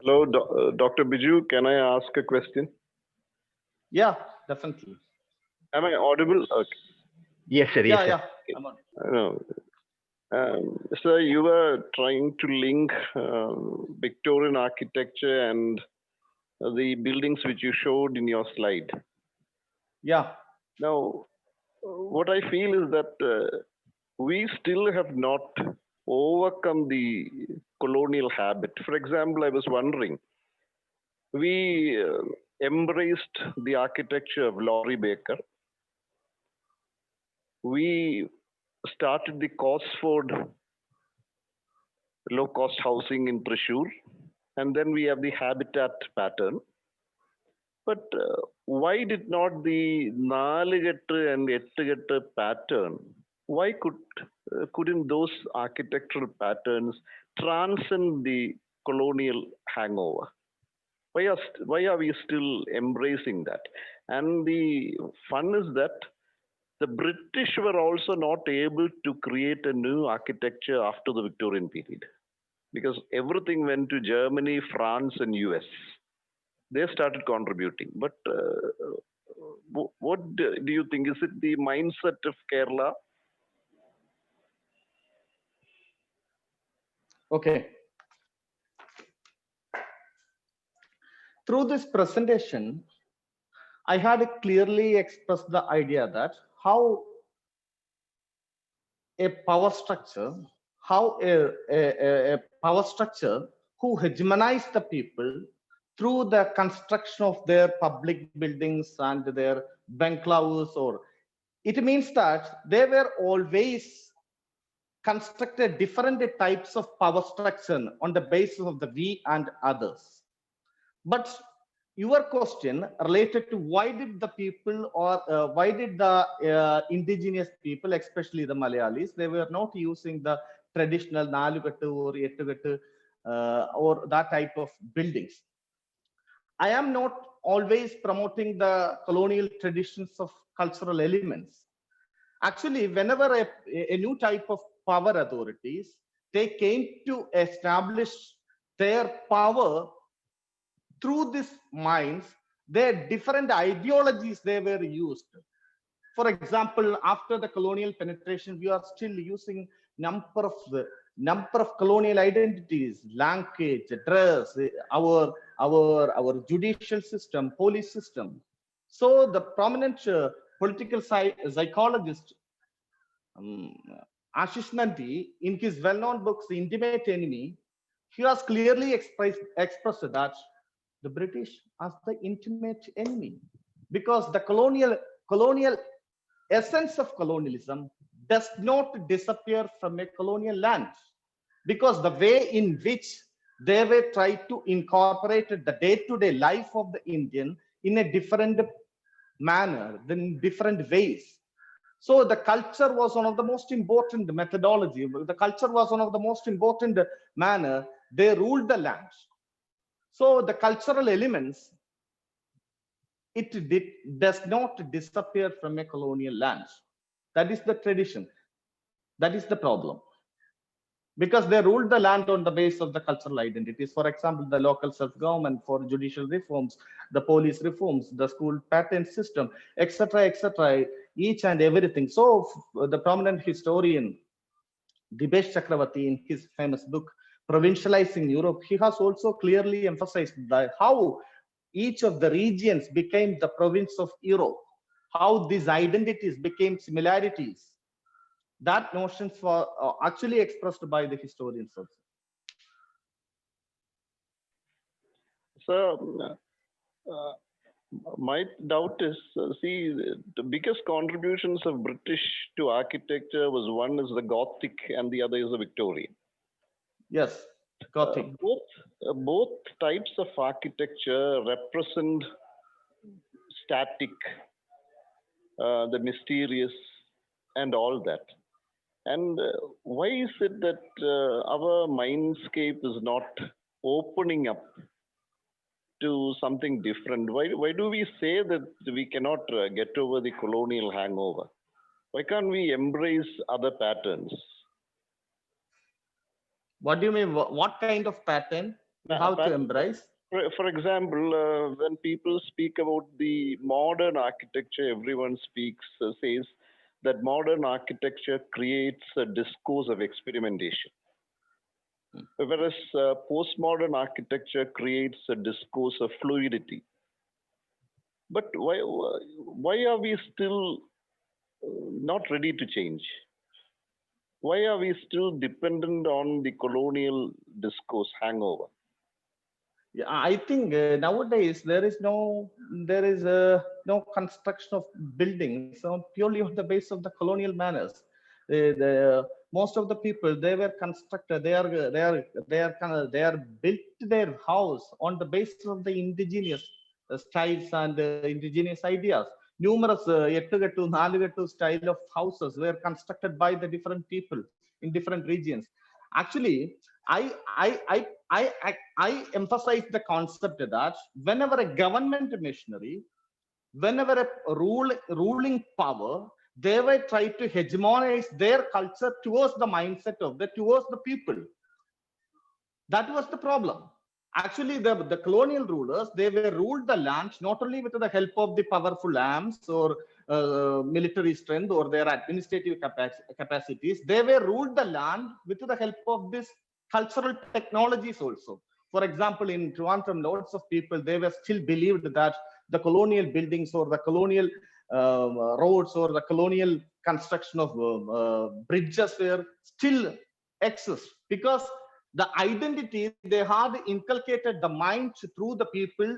[SPEAKER 6] Hello, Dr. Biju. Can I ask a question?
[SPEAKER 1] Yeah, definitely.
[SPEAKER 6] Am I audible? Okay.
[SPEAKER 2] Yes, sir. Yes,
[SPEAKER 1] Yeah,
[SPEAKER 2] sir.
[SPEAKER 1] yeah.
[SPEAKER 6] No. Sir, you were trying to link Victorian architecture and the buildings which you showed in your slide.
[SPEAKER 1] Yeah.
[SPEAKER 6] Now, what I feel is that we still have not overcome the colonial habit. For example, I was wondering, we embraced the architecture of Laurie Baker. We started the Cosford low-cost housing in Thrissur, and then we have the habitat pattern. But why did not the Nalugettu and Ettugettu pattern, why couldn't those architectural patterns transcend the colonial hangover? Why are we still embracing that? And the fun is that the British were also not able to create a new architecture after the Victorian period, because everything went to Germany, France, and US. They started contributing. But what do you think? Is it the mindset of Kerala?
[SPEAKER 1] Okay. Through this presentation, I had clearly expressed the idea that how a power structure, who hegemonize the people through the construction of their public buildings and their bungalows, or it means that they were always constructed different types of power structure on the basis of the we and others. But your question related to why did the people, or why did the indigenous people, especially the Malayalis, they were not using the traditional Nalukattu or Ettukattu or that type of buildings. I am not always promoting the colonial traditions of cultural elements. Actually, whenever a new type of power authorities, they came to establish their power through these minds, their different ideologies they were used. For example, after the colonial penetration, we are still using number of colonial identities, language, dress, our judicial system, police system. So the prominent political psychologist Ashish Nandy, in his well-known books, The Intimate Enemy, he has clearly expressed that the British as the intimate enemy, because the colonial essence of colonialism does not disappear from a colonial land, because the way in which they were tried to incorporate the day-to-day life of the Indian in a different manner, in different ways. So the culture was one of the most important methodology. The culture was one of the most important manner. They ruled the land. So the cultural elements, does not disappear from a colonial land. That is the tradition. That is the problem. Because they ruled the land on the basis of the cultural identities. For example, the local self-government, for judicial reforms, the police reforms, the school pattern system, etc., each and everything. So the prominent historian, Dibesh Chakravarti, in his famous book, Provincializing Europe, he has also clearly emphasized that how each of the regions became the province of Europe, how these identities became similarities. That notions were actually expressed by the historians also.
[SPEAKER 6] So, my doubt is, see, the biggest contributions of British to architecture was, one is the Gothic and the other is the Victorian.
[SPEAKER 1] Yes, Gothic.
[SPEAKER 6] Both types of architecture represent static, the mysterious, and all that. And why is it that our mindscape is not opening up to something different? Why do we say that we cannot get over the colonial hangover? Why can't we embrace other patterns?
[SPEAKER 1] What do you mean? What kind of pattern you have to embrace?
[SPEAKER 6] For example, when people speak about the modern architecture, everyone says that modern architecture creates a discourse of experimentation. Whereas postmodern architecture creates a discourse of fluidity. But why are we still not ready to change? Why are we still dependent on the colonial discourse hangover?
[SPEAKER 1] Yeah, I think nowadays there is no construction of buildings purely on the basis of the colonial manners. Most of the people, they were constructed. They are built their house on the basis of the indigenous styles and indigenous ideas. Numerous Ettukattu, Nalukattu style of houses were constructed by the different people in different regions. Actually, I emphasize the concept that whenever a government machinery, whenever a ruling power, they will try to hegemonize their culture towards the mindset of towards the people. That was the problem. Actually, the colonial rulers, they were ruled the land not only with the help of the powerful arms or military strength or their administrative capacities. They were ruled the land with the help of this cultural technologies also. For example, in Trivandrum, lots of people, they were still believed that the colonial buildings or the colonial roads or the colonial construction of bridges were still exist, because The identity, they had inculcated the mind through the people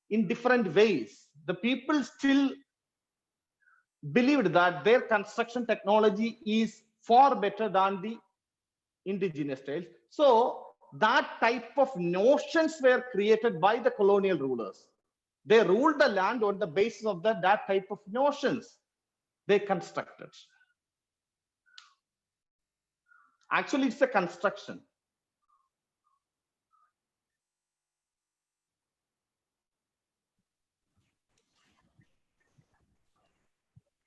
[SPEAKER 1] in different ways. The people still believed that their construction technology is far better than the indigenous styles. So that type of notions were created by the colonial rulers. They ruled the land on the basis of that type of notions they constructed. Actually, it's a construction.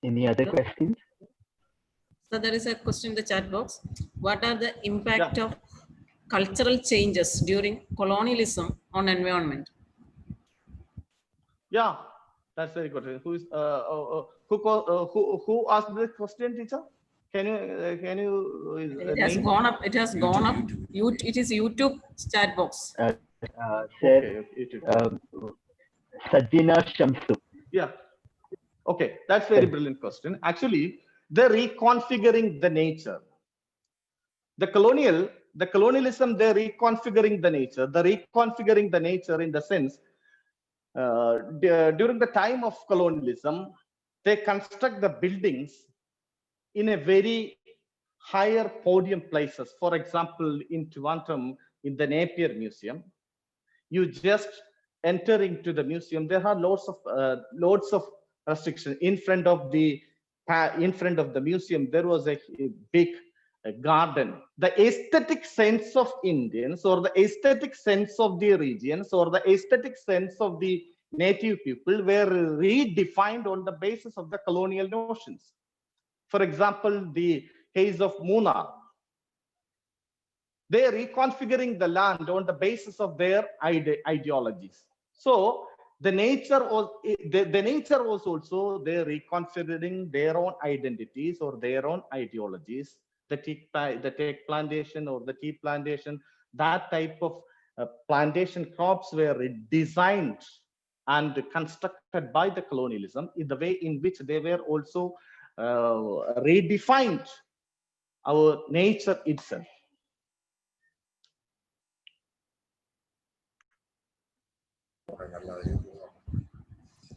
[SPEAKER 2] Any other questions?
[SPEAKER 5] So there is a question in the chat box. What are the impact of cultural changes during colonialism on environment?
[SPEAKER 1] Yeah, that's very good. Who asked this question, teacher? Can you?
[SPEAKER 5] It has gone up. It has gone up. It is YouTube chat box.
[SPEAKER 2] Sir, Sajina Shamsu.
[SPEAKER 1] Yeah. Okay, that's very brilliant question. Actually, they're reconfiguring the nature. The colonialism, they're reconfiguring the nature. They're reconfiguring the nature in the sense, during the time of colonialism, they construct the buildings in a very higher podium places. For example, in Trivandrum, in the Napier Museum, you just enter into the museum. There are lots of restrictions in front of the museum. There was a big garden. The aesthetic sense of Indians, or the aesthetic sense of the regions, or the aesthetic sense of the native people were redefined on the basis of the colonial notions. For example, the case of Munnar, they are reconfiguring the land on the basis of their ideologies. So the nature was also they're reconfiguring their own identities or their own ideologies. The teak plantation or the tea plantation, that type of plantation crops were designed and constructed by the colonialism in the way in which they were also redefined our nature itself.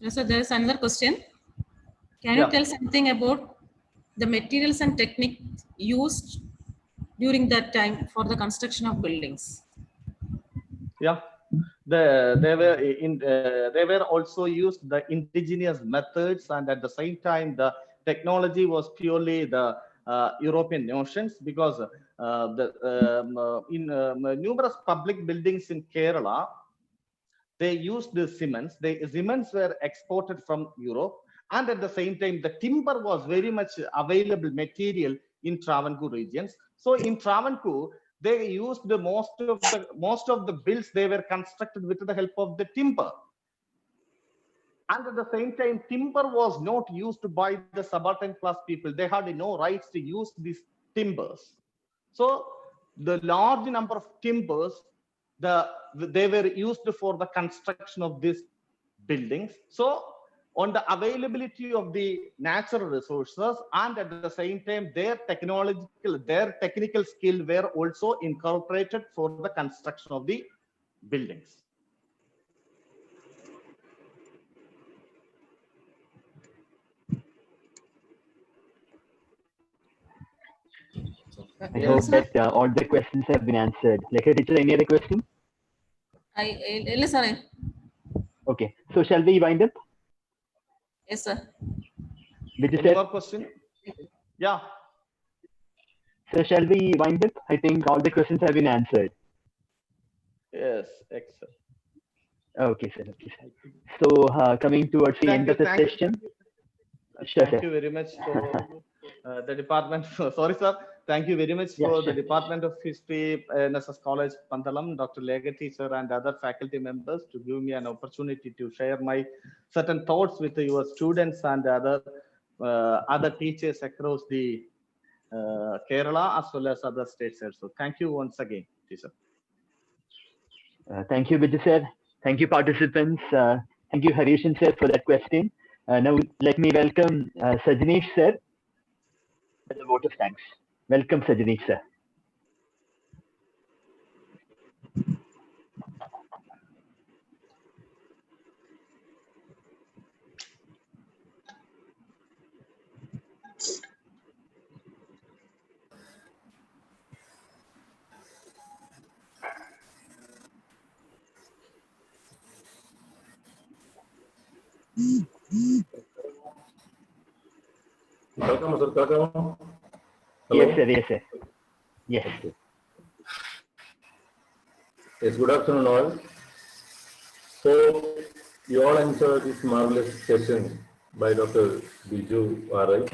[SPEAKER 5] So there is another question. Can you tell something about the materials and techniques used during that time for the construction of buildings?
[SPEAKER 1] Yeah, they were also used the indigenous methods, and at the same time the technology was purely the European notions, because in numerous public buildings in Kerala, they used the cements. The cements were exported from Europe, and at the same time the timber was very much available material in Travancore regions. So in Travancore, they used the most of the builds, they were constructed with the help of the timber. And at the same time, timber was not used by the subaltern class people. They had no rights to use these timbers. So the large number of timbers, they were used for the construction of these buildings. So on the availability of the natural resources, and at the same time their technical skill were also incorporated for the construction of the buildings.
[SPEAKER 2] I hope that all the questions have been answered. Like, teacher, any other question?
[SPEAKER 5] Sorry.
[SPEAKER 2] Okay, so shall we wind up?
[SPEAKER 5] Yes, sir.
[SPEAKER 1] Any more question? Yeah.
[SPEAKER 2] So shall we wind up? I think all the questions have been answered.
[SPEAKER 1] Yes, excellent.
[SPEAKER 2] Okay, sir. Okay, sir. So coming towards the end of the session.
[SPEAKER 1] Thank you very much for the department. Sorry, sir. Thank you very much for the Department of History, NSS College, Pandalam, Dr. Lega teacher, and other faculty members to give me an opportunity to share my certain thoughts with your students and other teachers across the Kerala as well as other states also. Thank you once again, teacher.
[SPEAKER 2] Thank you, Biju sir. Thank you, participants. Thank you, Harishan sir, for that question. Now, let me welcome Sajneesh sir with a vote of thanks. Welcome, Sajneesh sir.
[SPEAKER 7] Welcome, sir. Welcome.
[SPEAKER 2] Yes, sir. Yes, sir. Yes.
[SPEAKER 7] Okay. Yes, good afternoon all. So, you all enjoyed this marvelous session by Dr. Biju R.I.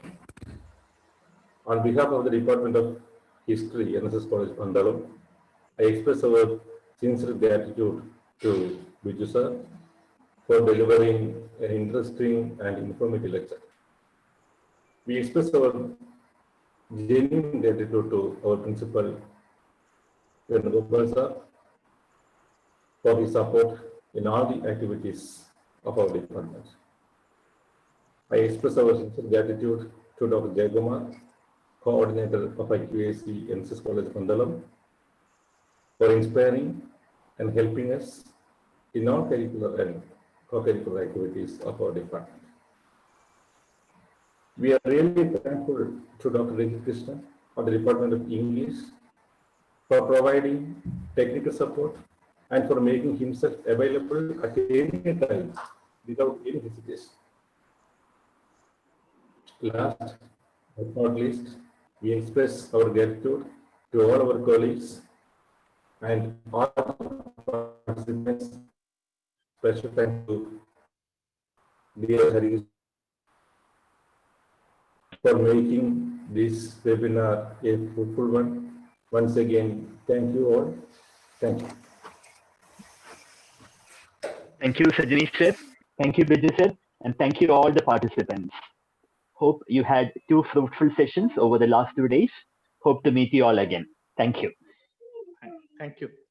[SPEAKER 7] On behalf of the Department of History, NSS College, Pandalam, I express our sincere gratitude to Biju sir for delivering an interesting and informative lecture. We express our genuine gratitude to our principal, Gopal sir, for his support in all the activities of our department. I express our sincere gratitude to Dr. Jayagumar, coordinator of IQAC NSS College, Pandalam, for inspiring and helping us in all curricular and co-curricular activities of our department. We are really thankful to Dr. Reggie Krishna of the Department of English for providing technical support and for making himself available at any time without any hesitation. Last but not least, we express our gratitude to all our colleagues and all participants. Special thanks to dear Hari for making this webinar a fruitful one. Once again, thank you all. Thank you.
[SPEAKER 2] Thank you, Sajani sir. Thank you, Biju sir. And thank you all the participants. Hope you had 2 fruitful sessions over the last 2 days. Hope to meet you all again. Thank you.
[SPEAKER 1] Thank you.